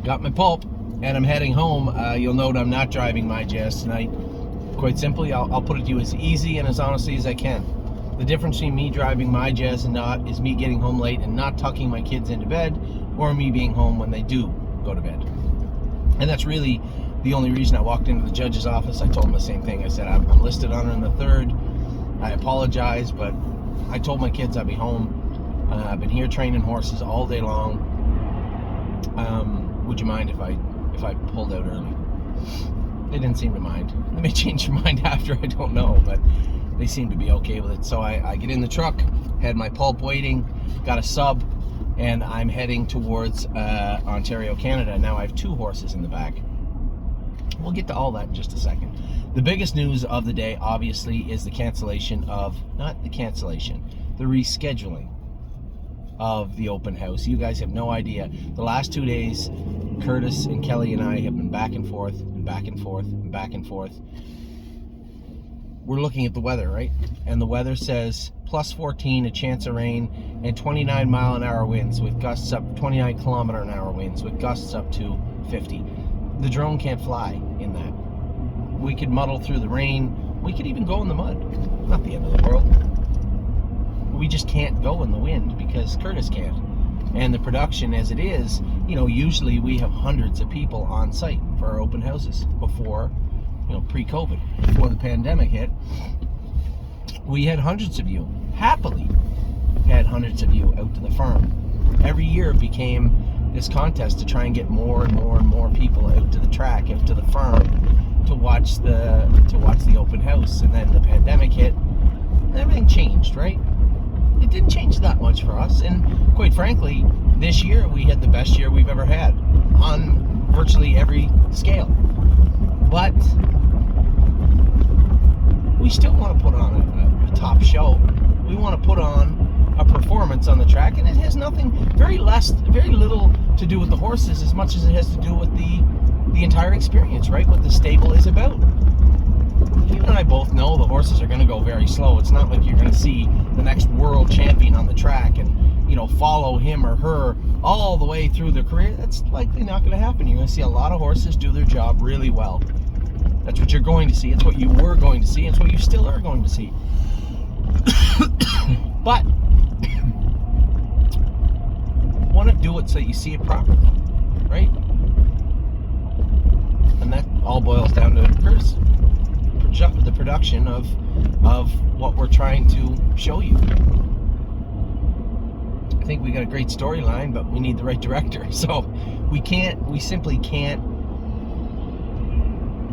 got my pulp, and I'm heading home. You'll note I'm not driving my jazz tonight. Quite simply, I'll put it to you as easy and as honestly as I can. The difference between me driving my jazz and not is me getting home late and not tucking my kids into bed, or me being home when they do go to bed. And that's really the only reason I walked into the judge's office. I told him the same thing. I said, I'm listed on in the 3rd. I apologize, but I told my kids I'd be home. I've been here training horses all day long. Would you mind if I pulled out early? They didn't seem to mind. They may change their mind after, I don't know, but they seem to be okay with it. So I get in the truck, had my pulp waiting, got a sub, and I'm heading towards Ontario, Canada. Now I have 2 horses in the back. We'll get to all that in just a second. The biggest news of the day, obviously, is the rescheduling of the open house. You guys have no idea. The last 2 days, Curtis and Kelly and I have been back and forth and back and forth and back and forth. We're looking at the weather, right? And the weather says plus 14, a chance of rain, and 29 mile an hour winds with gusts up, 29 kilometer an hour winds with gusts up to 50. The drone can't fly in that. We could muddle through the rain. We could even go in the mud. Not the end of the world. We just can't go in the wind because Curtis can't. And the production as it is, usually we have hundreds of people on site for our open houses before, pre-COVID, before the pandemic hit. We had hundreds of you, happily had hundreds of you out to the farm. Every year it became this contest to try and get more and more and more people out to the track, out to the farm, to watch the open house. And then the pandemic hit, and everything changed, right? It didn't change that much for us, and quite frankly, this year we had the best year we've ever had on virtually every scale. But we still want to put on a top show. We want to put on a performance on the track, and it has very little to do with the horses as much as it has to do with the entire experience, right? What the stable is about. You and I both know the horses are going to go very slow. It's not like you're going to see the next world champion on the track and, follow him or her all the way through their career. That's likely not going to happen. You're going to see a lot of horses do their job really well. That's what you're going to see. It's what you were going to see. It's what you still are going to see. But want to do it so you see it properly, right? And that all boils down to Curtis. The production of what we're trying to show you. I think we got a great storyline, but we need the right director. So we simply can't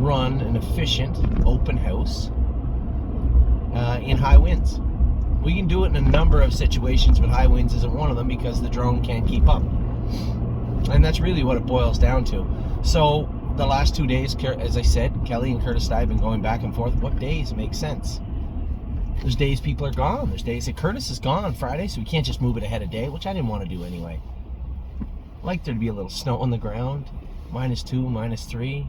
run an efficient open house in high winds. We can do it in a number of situations, but high winds isn't one of them because the drone can't keep up. And that's really what it boils down to. So the last 2 days, as I said, Kelly and Curtis and I have been going back and forth. What days make sense? There's days people are gone. There's days that Curtis is gone on Friday, so we can't just move it ahead a day, which I didn't want to do anyway. I'd like there to be a little snow on the ground. -2, -3.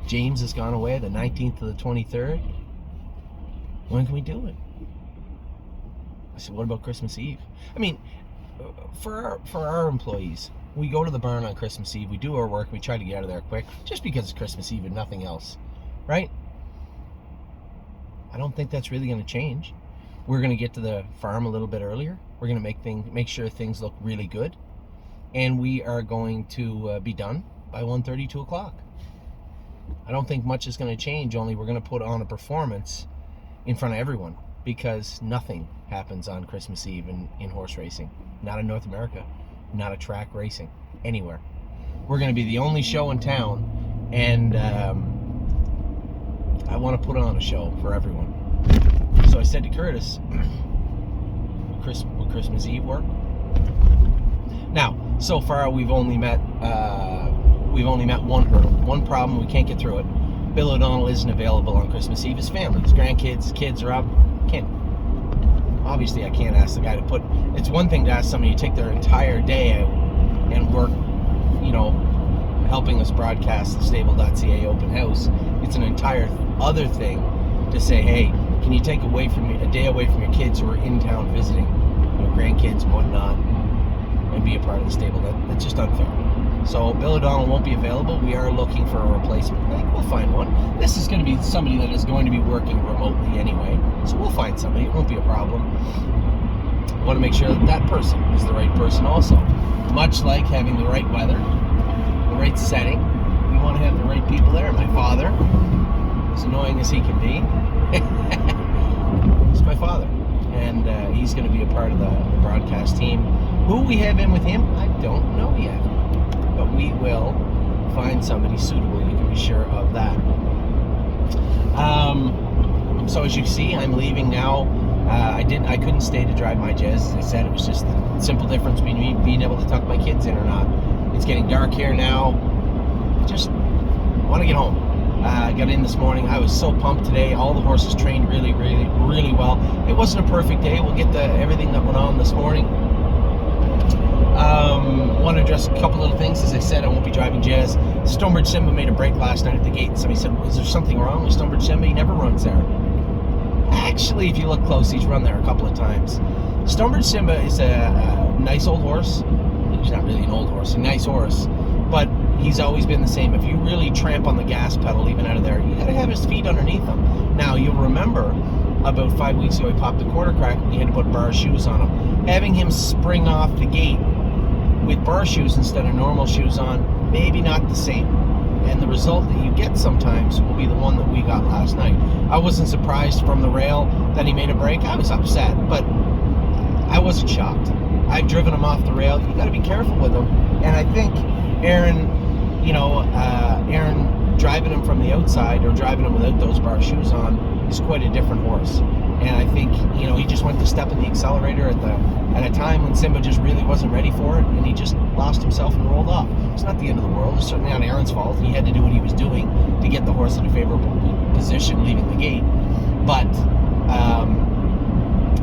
James has gone away the 19th to the 23rd. When can we do it? I said, what about Christmas Eve? I mean, for our employees, we go to the barn on Christmas Eve, we do our work, we try to get out of there quick, just because it's Christmas Eve and nothing else, right? I don't think that's really going to change. We're going to get to the farm a little bit earlier. We're going to make sure things look really good, and we are going to be done by 1:30, 2 o'clock. I don't think much is going to change, only we're going to put on a performance in front of everyone, because nothing happens on Christmas Eve in horse racing. Not in North America, not a track racing, anywhere. We're going to be the only show in town, and I want to put on a show for everyone. So I said to Curtis, will Christmas Eve work? Now, so far we've only met one hurdle, one problem. We can't get through it. Bill O'Donnell isn't available on Christmas Eve. His family, his grandkids, kids are up. Obviously I can't ask the guy to put. It's one thing to ask somebody to take their entire day and work, helping us broadcast the stable.ca open house. It's an entire other thing to say, hey, can you take a day away from your kids who are in town visiting, grandkids and whatnot, and be a part of the stable. That's just unfair. So Bill O'Donnell won't be available. We are looking for a replacement. I think we'll find one. This is going to be somebody that is going to be working remotely anyway, so we'll find somebody. It won't be a problem. I want to make sure that person is the right person also. Much like having the right weather, the right setting, we want to have the right people there. My father, as annoying as he can be, is my father. And he's going to be a part of the broadcast team. Who we have in with him, I don't know yet. But we will find somebody suitable. You can be sure of that. So as you see, I'm leaving now. I couldn't stay to drive my Jazz. As I said, it was just the simple difference between me being able to tuck my kids in or not. It's getting dark here now. Just want to get home. I got in this morning. I was so pumped today. All the horses trained really, really, really well. It wasn't a perfect day. We'll get to everything that went on this morning. Want to address a couple little things. As I said, I won't be driving Jazz. Stonebridge Simba made a break last night at the gate, and somebody said, is there something wrong with Stonebridge Simba? He never runs there. Actually, if you look close, he's run there a couple of times. Stonebridge Simba is a nice old horse. He's not really an old horse, a nice horse, but he's always been the same. If you really tramp on the gas pedal, even out of there, you got to have his feet underneath him. Now, you'll remember about 5 weeks ago, he popped a quarter crack, and we had to put bar shoes on him. Having him spring off the gate with bar shoes instead of normal shoes on, maybe not the same. And the result that you get sometimes will be the one that we got last night. I wasn't surprised from the rail that he made a break. I was upset, but I wasn't shocked. I've driven him off the rail. You got to be careful with him. And I think Aaron driving him from the outside or driving him without those bar shoes on is quite a different horse. And I think, he just went to step in the accelerator at a time when Simba just really wasn't ready for it, and he just lost himself and rolled off. It's not the end of the world. It's certainly not Aaron's fault. He had to do what he was doing to get the horse in a favorable position leaving the gate. But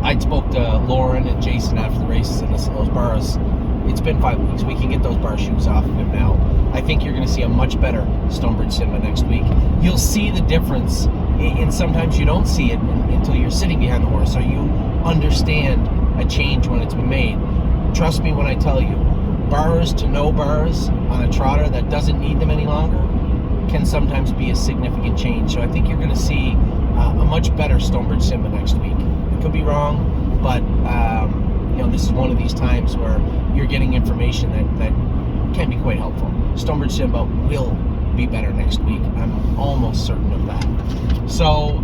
I spoke to Lauren and Jason after the races, and listen, those bars, it's been 5 weeks. We can get those bar shoes off of him now. I think you're going to see a much better Stonebridge Simba next week. You'll see the difference, and sometimes you don't see it until you're sitting behind the horse, or you understand a change when it's been made. Trust me when I tell you, bars to no bars on a trotter that doesn't need them any longer can sometimes be a significant change. So I think you're going to see a much better Stonebridge Simba next week. I could be wrong, but this is one of these times where you're getting information that can be quite helpful. Stonebridge Simba will be better next week. I'm almost certain of that. So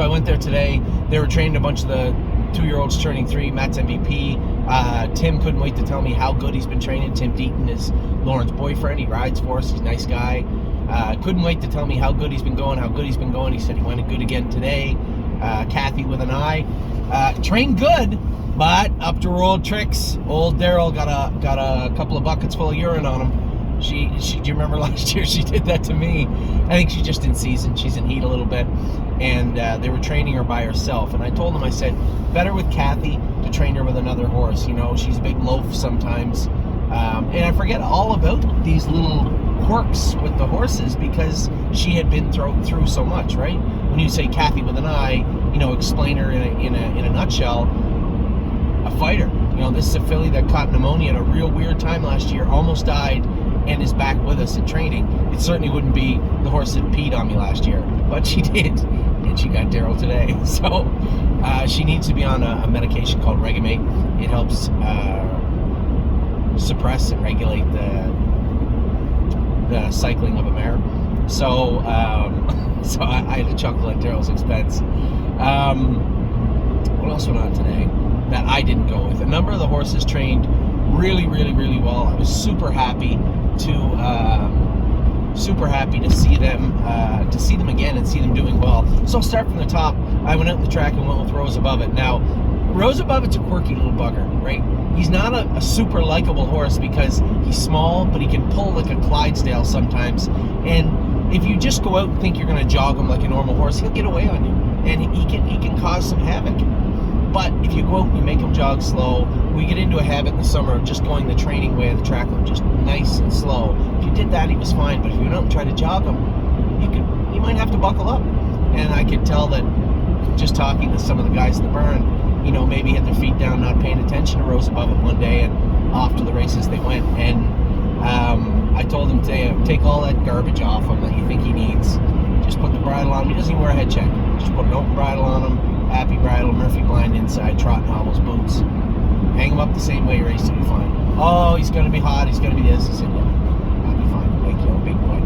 I went there today. They were training a bunch of the 2-year-olds turning 3. Matt's MVP. Tim couldn't wait to tell me how good he's been training. Tim Deaton is Lauren's boyfriend. He rides for us. He's a nice guy. Couldn't wait to tell me how good he's been going, He said he went good again today. Kathy with an eye. Trained good, but up to her old tricks. Old Daryl got a couple of buckets full of urine on him. Do you remember last year she did that to me? I think she's just in season. She's in heat a little bit. And they were training her by herself. And I told them, I said, better with Kathy to train her with another horse. She's a big loaf sometimes. And I forget all about these little quirks with the horses because she had been through so much, right? When you say Kathy with an eye, explain her in a nutshell, a fighter. This is a filly that caught pneumonia at a real weird time last year, almost died, and is back with us in training. It certainly wouldn't be the horse that peed on me last year, but she did, and she got Daryl today. So she needs to be on a medication called Regamate. It helps suppress and regulate the cycling of a mare. So I had to chuckle at Daryl's expense. What else went on today that I didn't go with? A number of the horses trained really, really, really well. I was super happy to see them again and see them doing well. So I'll start from the top. I went out the track and went with Rose Above It. Now, Rose Above It's a quirky little bugger, right? He's not a super likable horse because he's small, but he can pull like a Clydesdale sometimes. And if you just go out and think you're going to jog him like a normal horse, he'll get away on you, and he can cause some havoc. But if you go out and you make him jog slow, we get into a habit in the summer of just going the training way of the track, just nice and slow. If you did that, he was fine. But if you went out and tried to jog him, you might have to buckle up. And I could tell that just talking to some of the guys in the barn, maybe had their feet down, not paying attention to Rose above it one day, and off to the races they went. And I told him to take all that garbage off him that you think he needs. Just put the bridle on him. He doesn't even wear a head check. Just put an open bridle on him, happy bridle, Murphy blind inside, trot hobbles, boots. Hang him up the same way you race, he'll be fine. Oh, he's going to be hot, he's going to be this. I said, yeah, I'll be fine. Thank you, big boy.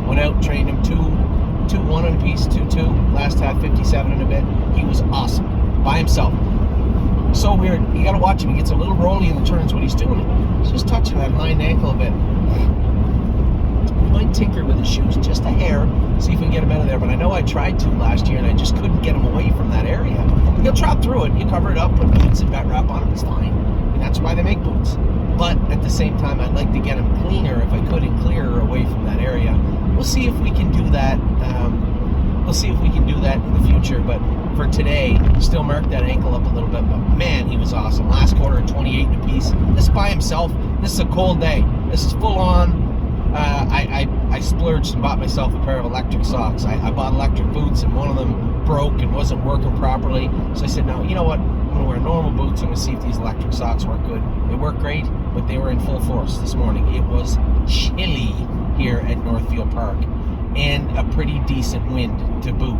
Went out, trained him 2-1 on a piece, 2-2. Last half, 57 and a bit. He was awesome. By himself. So weird. You got to watch him. He gets a little rolly in the turns when he's doing it. He's just touching that hind ankle a bit. We might tinker with his shoes just a hair, see if we can get him out of there. But I know I tried to last year, and I just couldn't get him away from that area. He'll trot through it. You cover it up, put boots and vet wrap on him. It's fine. And that's why they make boots. But at the same time, I'd like to get him cleaner if I could and clearer away from that area. We'll see if we can do that. We'll see if we can do that in the future. But for today, still marked that ankle up a little bit. But man, he was awesome. Last quarter, 28 and a piece. This by himself. This is a cold day. This is full on. I splurged and bought myself a pair of electric socks. I bought electric boots, and one of them broke and wasn't working properly. So I said, no, you know what? I'm going to wear normal boots. I'm going to see if these electric socks work good. They work great, but they were in full force this morning. It was chilly here at Northfield Park, and a pretty decent wind to boot.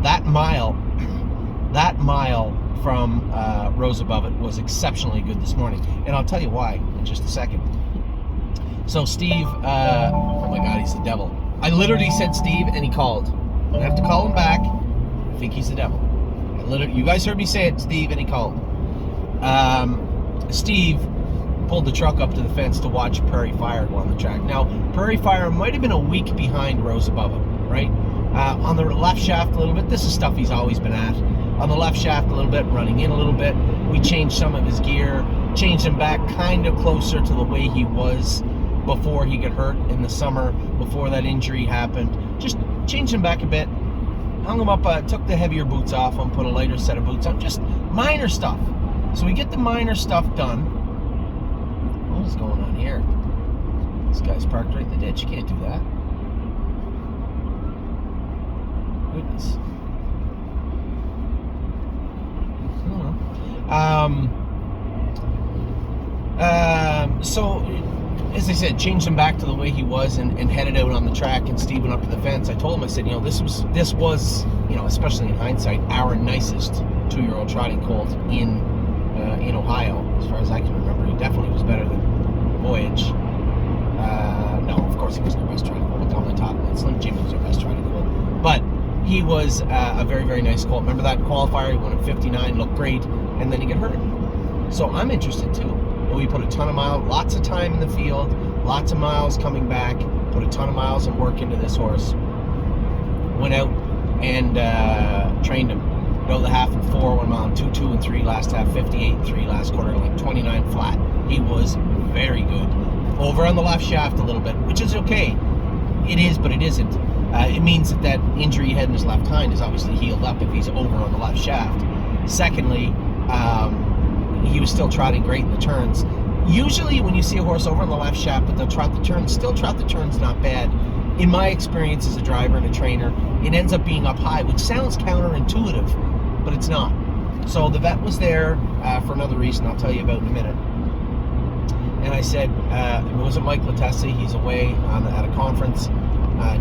That mile from Rose above it was exceptionally good this morning, and I'll tell you why in just a second. So Steve, oh my God, he's the devil. I literally said Steve, and he called. I'm gonna have to call him back. I think he's the devil. You guys heard me say it, Steve, and he called. Steve pulled the truck up to the fence to watch Prairie Fire go on the track. Now, Prairie Fire might have been a week behind Rose above it, right? On the left shaft a little bit. This is stuff he's always been at. On the left shaft a little bit, running in a little bit. We changed some of his gear, changed him back kind of closer to the way he was before he got hurt in the summer, before that injury happened. Just changed him back a bit, hung him up, took the heavier boots off him, put a lighter set of boots on, just minor stuff. So we get the minor stuff done. What is going on here? This guy's parked right in the ditch. You can't do that. Goodness. So, as I said, changed him back to the way he was and headed out on the track, and Steve went up to the fence. I told him, I said, this was, especially in hindsight, our nicest 2-year-old trotting colt in Ohio, as far as I can remember. He definitely was better than Voyage. No, of course he wasn't our best trotting colt. What am I talking about? Slim Jimmy was our best trotting colt. But he was a very, very nice colt. Remember that qualifier? He won at 59, looked great, and then he got hurt. So I'm interested too. We put a ton of miles, lots of time in the field, lots of miles coming back, put a ton of miles and work into this horse. Went out and trained him. Go the half and 4, 1 mile, 2, 2 and 3 last half, 58 and 3 last quarter, like 29 flat. He was very good. Over on the left shaft a little bit, which is okay. It is, but it isn't. It means that injury he had in his left hind is obviously healed up if he's over on the left shaft. Secondly, he was still trotting great in the turns. Usually when you see a horse over on the left shaft, but they'll trot the turns, still trot the turns not bad. In my experience as a driver and a trainer, it ends up being up high, which sounds counterintuitive, but it's not. So the vet was there for another reason I'll tell you about in a minute. And I said, it wasn't Mike Latessa, he's away at a conference.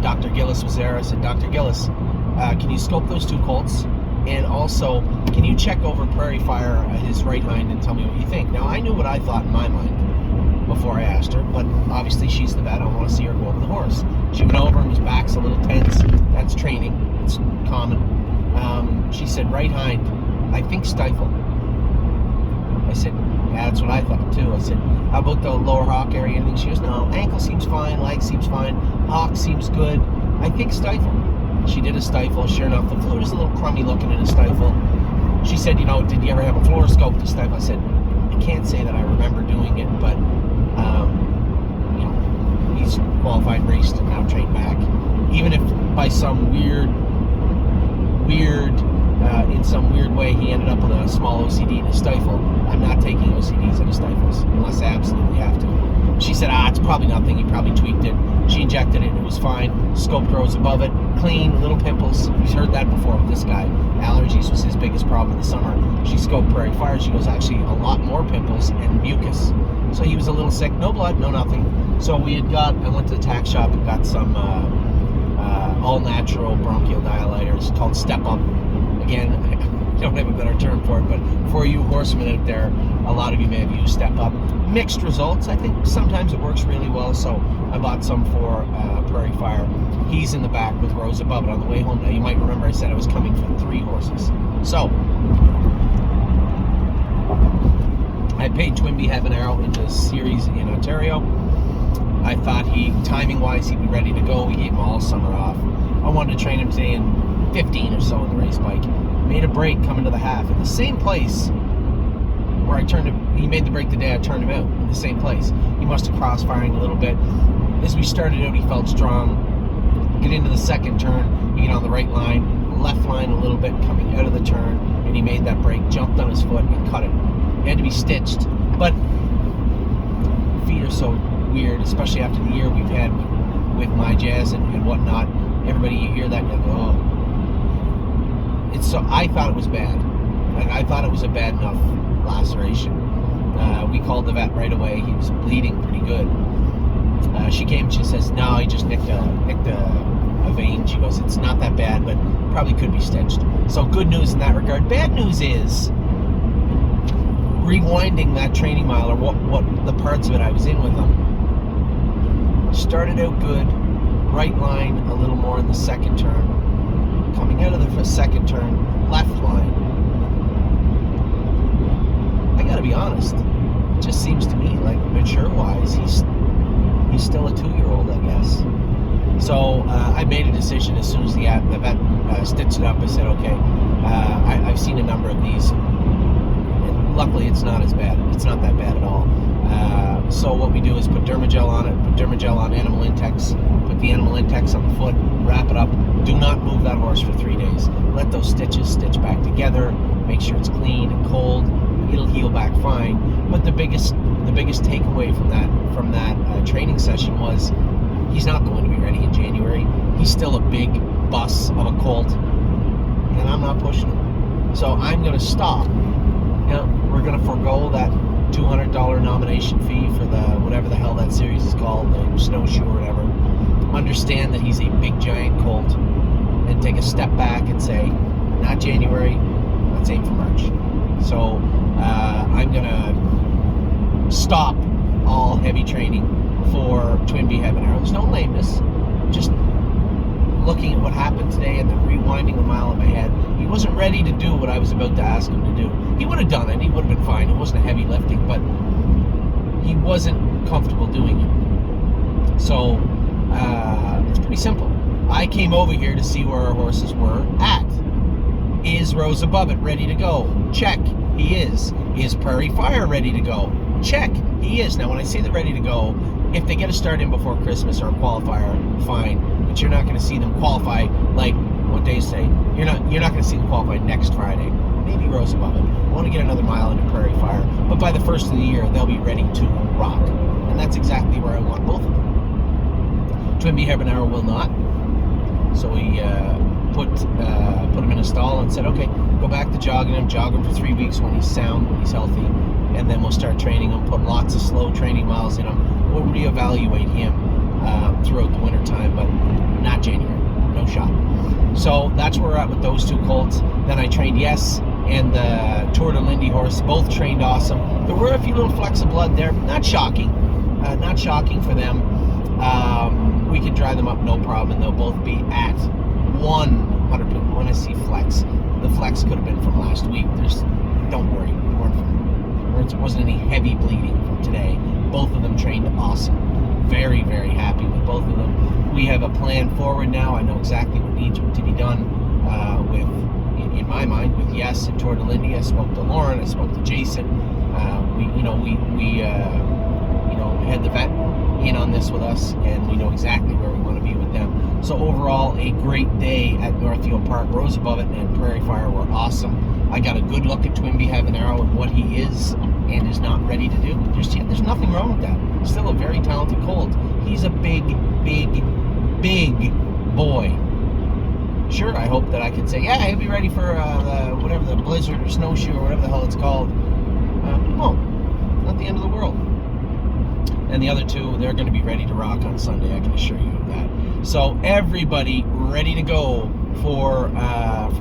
Dr. Gillis was there. I said, Dr. Gillis, can you scope those 2 colts? And also, can you check over Prairie Fire, his right hind, and tell me what you think? Now, I knew what I thought in my mind before I asked her, but obviously she's the vet. I want to see her go over the horse. She went over and his back's a little tense. That's training. It's common. She said, right hind, I think stifle. I said, yeah, that's what I thought too. I said, how about the lower hock area? And she goes, no, ankle seems fine, leg seems fine, hock seems good. I think stifle. She did a stifle. Sure enough, the fluid is a little crummy looking in a stifle. She said, did you ever have a fluoroscope to stifle? I said, I can't say that I remember doing it, but he's qualified, raced, and now trained back. Even if by some in some weird way he ended up with a small OCD in a stifle, I'm not taking OCDs in a stifles unless I absolutely have to. She said, it's Probably nothing. He probably tweaked it. She injected it. It was fine. Scoped Rose above it. Clean. Little pimples. We've heard that before with this guy. Allergies was his biggest problem in the summer. She scoped Prairie Fire. She goes, actually, a lot more pimples and mucus. So he was a little sick. No blood, no nothing. So I went to the tack shop and got some all-natural bronchial dilators called Step Up. Again, I don't have a better term for it, but for you horsemen out there, a lot of you may have used Step Up. Mixed results. I think sometimes it works really well, so I bought some for Prairie Fire. He's in the back with Rose above it on the way home. Now, you might remember I said I was coming for 3 horses. So, I paid Twinbee Heaven Arrow into a series in Ontario. I thought timing-wise, he'd be ready to go. We gave him all summer off. I wanted to train him today in 15 or so on the race bike. Made a break coming to the half in the same place where he made the break the day I turned him out, in the same place. He must have cross-firing a little bit. As we started out, he felt strong. Get into the second turn, he get on the right line, left line a little bit, coming out of the turn, and he made that break, jumped on his foot, and cut it. He had to be stitched, but feet are so weird, especially after the year we've had with my jazz and whatnot. Everybody, you hear that and you go, oh. I thought it was bad. I thought it was a bad enough laceration. We called the vet right away. He was bleeding pretty good. She came and she says, no, he just nicked a vein. She goes, it's not that bad, but probably could be stitched. So good news in that regard. Bad news is, rewinding that training mile, or what the parts of it I was in with him, started out good, right line a little more in the second turn, coming out of the second turn, left line. I gotta be honest, it just seems to me like mature-wise, he's still a 2-year-old, I guess. So I made a decision as soon as the vet stitched it up. I said, okay, I've seen a number of these. Luckily, it's not as bad. It's not that bad at all. So what we do is put Dermagel on it, put Dermagel on Animal Intex, put the Animal Intex on the foot, wrap it up. Do not move that horse for 3 days. Let those stitches stitch back together. Make sure it's clean and cold. It'll heal back fine. But the biggest takeaway from that training session was he's not going to be ready in January. He's still a big bus of a colt, and I'm not pushing him. So I'm going to stop. We're going to forego that $200 nomination fee for the whatever the hell that series is called, the snowshoe or whatever. Understand that he's a big giant colt, and take a step back and say, not January, let's aim for March. So I'm going to stop all heavy training for Twinbee Heaven Arrow. There's no lameness, just looking at what happened today and then rewinding the mile in my head. He wasn't ready to do what I was about to ask him to do. He would have done it. He would have been fine. It wasn't a heavy lifting, but he wasn't comfortable doing it. So it's pretty simple. I came over here to see where our horses were at. Is Rose above it ready to go? Check. He is. Is Prairie Fire ready to go? Check. He is. Now, when I say they're ready to go, if they get a start in before Christmas or a qualifier, fine. But you're not going to see them qualify like what they say. You're not going to see them qualify next Friday. Maybe Rose above it. I want to get another mile into Prairie Fire. But by the first of the year, they'll be ready to rock. And that's exactly where I want both of them. Twinbee Heaven Arrow will not. So we put him in a stall and said, okay, go back to jog him for 3 weeks when he's sound, when he's healthy, and then we'll start training him, put lots of slow training miles in him. We'll reevaluate him throughout the winter time, but not January. No shot. So that's where we're at with those two colts. Then I trained Yes and the Tour de Lindy horse, both trained awesome. There were a few little flecks of blood there, not shocking. Not shocking for them. We could dry them up, no problem, and they'll both be at 100%. When I see flecks, the flecks could have been from last week. Don't worry, there wasn't any heavy bleeding from today. Both of them trained awesome. Very, very happy with both of them. We have a plan forward now. I know exactly what needs to be done in my mind, with Yes and Tour de Lindy. I spoke to Lauren. I spoke to Jason. We had the vet in on this with us, and we know exactly where we want to be with them. So overall, a great day at Northfield Park. Rose above it and Prairie Fire were awesome. I got a good look at Twinbee Heaven Arrow and what he is and is not ready to do. There's nothing wrong with that. Still a very talented colt. He's a big boy. Sure, I hope that I could say, yeah, he'll be ready for the blizzard or snowshoe or whatever the hell it's called. No, not the end of the world. And the other two, they're going to be ready to rock on Sunday, I can assure you of that. So everybody ready to go for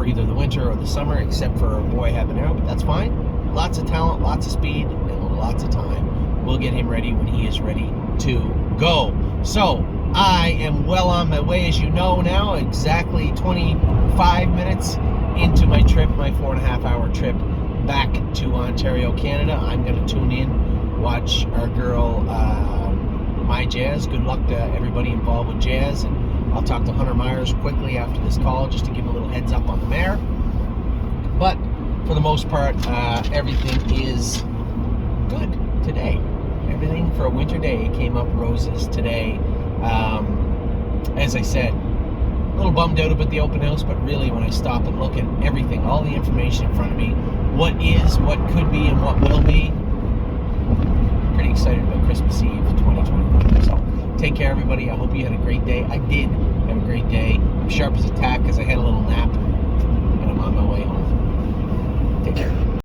either the winter or the summer, except for Boy Habanero, but that's fine. Lots of talent, lots of speed, and lots of time. We'll get him ready when he is ready to go. So I am well on my way, as you know now, exactly 25 minutes into my trip, my 4.5-hour trip back to Ontario, Canada. I'm going to tune in, watch our girl, My Jazz. Good luck to everybody involved with Jazz, and I'll talk to Hunter Myers quickly after this call just to give him a little heads up on the mare. But for the most part, everything is good today. Everything for a winter day came up roses today. As I said, a little bummed out about the open house, but really when I stop and look at everything, all the information in front of me, what is, what could be, and what will be, pretty excited about Christmas Eve 2021. So take care, everybody. I hope you had a great day. I did.